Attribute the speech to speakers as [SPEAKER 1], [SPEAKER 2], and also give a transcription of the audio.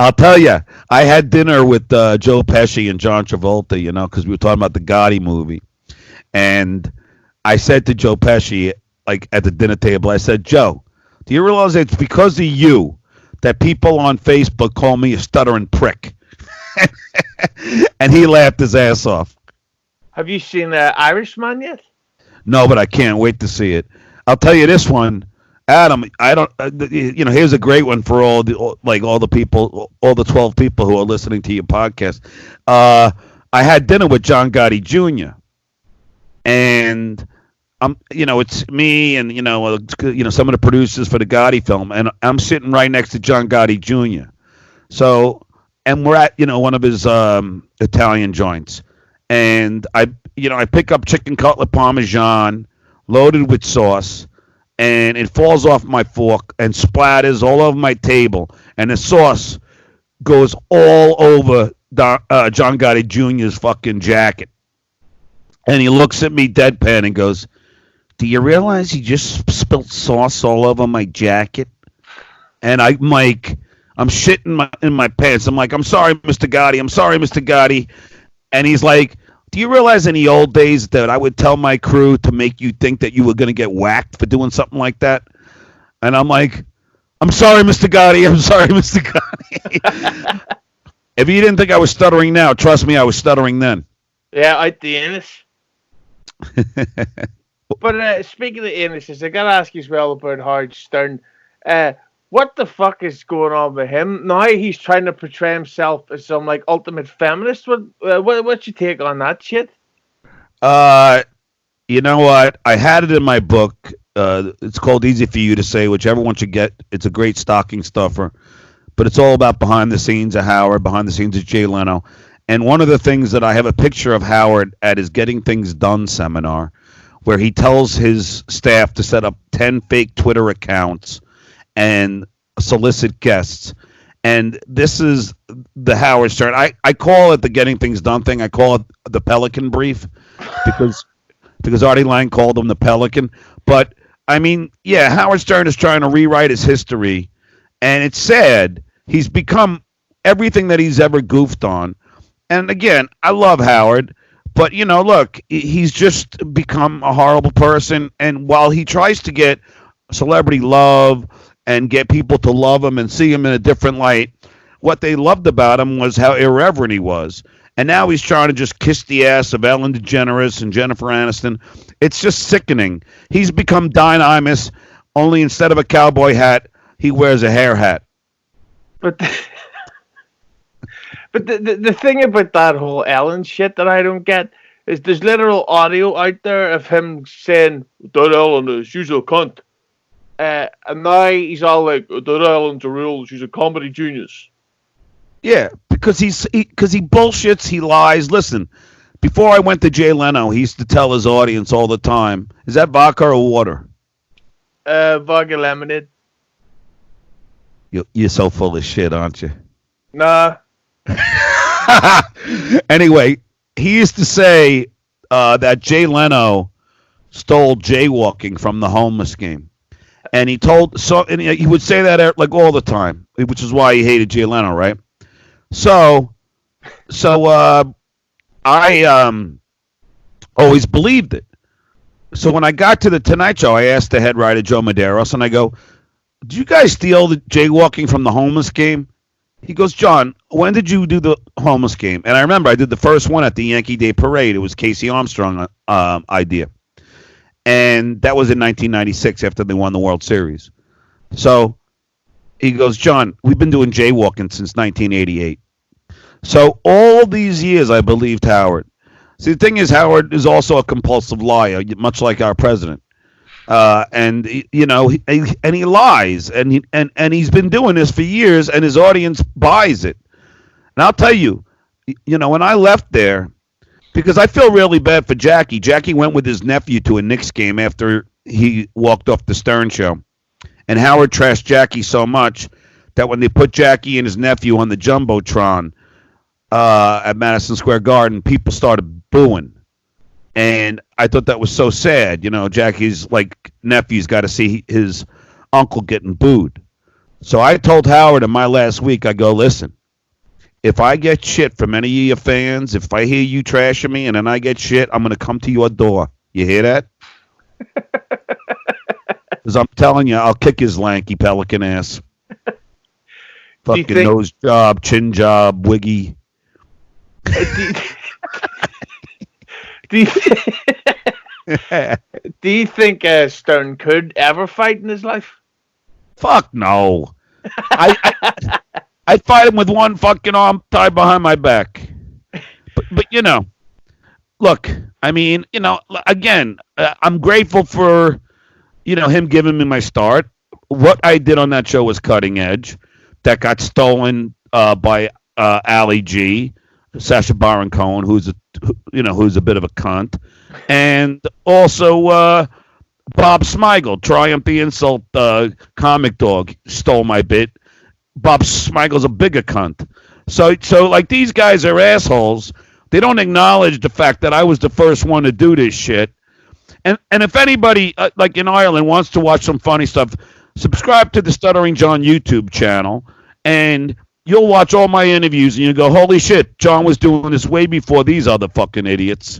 [SPEAKER 1] I'll tell you, I had dinner with Joe Pesci and John Travolta, because we were talking about the Gotti movie. And I said to Joe Pesci, like at the dinner table, I said, Joe, do you realize it's because of you that people on Facebook call me a stuttering prick? And he laughed his ass off.
[SPEAKER 2] Have you seen Irishman yet?
[SPEAKER 1] No, but I can't wait to see it. I'll tell you this one, Adam. I don't. Here's a great one for all the people, all the 12 people who are listening to your podcast. I had dinner with John Gotti Jr. and it's me and some of the producers for the Gotti film, and I'm sitting right next to John Gotti Jr. So, and we're at one of his Italian joints, and I pick up chicken cutlet parmesan loaded with sauce, and it falls off my fork and splatters all over my table, and the sauce goes all over John Gotti Jr.'s fucking jacket. And he looks at me deadpan and goes, do you realize you just spilled sauce all over my jacket? And I'm like, I'm shitting in my pants. I'm like, I'm sorry, Mr. Gotti. I'm sorry, Mr. Gotti. And he's like, do you realize in the old days that I would tell my crew to make you think that you were going to get whacked for doing something like that? And I'm like, I'm sorry, Mr. Gotti. I'm sorry, Mr. Gotti. If you didn't think I was stuttering now, trust me, I was stuttering then.
[SPEAKER 2] Yeah, out the anus. But speaking of anuses, I got to ask you as well about Howard Stern. What the fuck is going on with him? Now he's trying to portray himself as some like ultimate feminist. What's your take on that shit?
[SPEAKER 1] You know what? I had it in my book. It's called Easy for You to Say, which everyone should get. It's a great stocking stuffer. But it's all about behind the scenes of Howard, behind the scenes of Jay Leno. And one of the things that I have a picture of Howard at his Getting Things Done seminar, where he tells his staff to set up 10 fake Twitter accounts and solicit guests. And this is the Howard Stern. I call it the Getting Things Done thing. I call it the Pelican Brief because Artie Lang called him the Pelican. But, I mean, yeah, Howard Stern is trying to rewrite his history. And it's sad. He's become everything that he's ever goofed on. And, again, I love Howard. But, look, he's just become a horrible person. And while he tries to get celebrity love and get people to love him and see him in a different light, what they loved about him was how irreverent he was. And now he's trying to just kiss the ass of Ellen DeGeneres and Jennifer Aniston. It's just sickening. He's become Don Imus, only instead of a cowboy hat, he wears a hair hat.
[SPEAKER 2] But the thing about that whole Ellen shit that I don't get is there's literal audio out there of him saying, that Ellen is, she's a cunt. And now he's all like, that Ellen's a real, she's a comedy genius.
[SPEAKER 1] Yeah, because he bullshits, he lies. Listen, before I went to Jay Leno, he used to tell his audience all the time, is that vodka or water?
[SPEAKER 2] Vodka lemonade.
[SPEAKER 1] You're so full of shit, aren't you?
[SPEAKER 2] Nah.
[SPEAKER 1] Anyway, he used to say that Jay Leno stole jaywalking from the homeless game. And he would say that like all the time, which is why he hated Jay Leno, right? So I always believed it. So when I got to the Tonight Show, I asked the head writer, Joe Medeiros, and I go, did you guys steal the jaywalking from the homeless game? He goes, John, when did you do the homeless game? And I remember I did the first one at the Yankee Day Parade. It was Casey Armstrong idea. And that was in 1996 after they won the World Series. So he goes, John, we've been doing jaywalking since 1988. So all these years I believed Howard. See, the thing is, Howard is also a compulsive liar, much like our president. And he lies, and he's been doing this for years, and his audience buys it. And I'll tell you, when I left there, because I feel really bad for Jackie. Jackie went with his nephew to a Knicks game after he walked off the Stern show, and Howard trashed Jackie so much that when they put Jackie and his nephew on the jumbotron at Madison Square Garden, people started booing. And I thought that was so sad. Jackie's nephew's got to see his uncle getting booed. So I told Howard in my last week, I go, listen, if I get shit from any of your fans, if I hear you trashing me and then I get shit, I'm going to come to your door. You hear that? Because I'm telling you, I'll kick his lanky pelican ass. Fucking nose job, chin job, wiggy.
[SPEAKER 2] Do you, do you think Stern could ever fight in his life?
[SPEAKER 1] Fuck no. I'd fight him with one fucking arm tied behind my back. But you know, look, I mean, you know, again, I'm grateful for, you know, him giving me my start. What I did on that show was cutting edge. That got stolen by Ali G, Sacha Baron Cohen, who's a bit of a cunt, and also Bob Smigel, Triumph the Insult comic dog, stole my bit. Bob Smigel's a bigger cunt. So like these guys are assholes. They don't acknowledge the fact that I was the first one to do this shit. And if anybody like in Ireland wants to watch some funny stuff, subscribe to the Stuttering John YouTube channel, and you'll watch all my interviews, and you go, holy shit, John was doing this way before these other fucking idiots.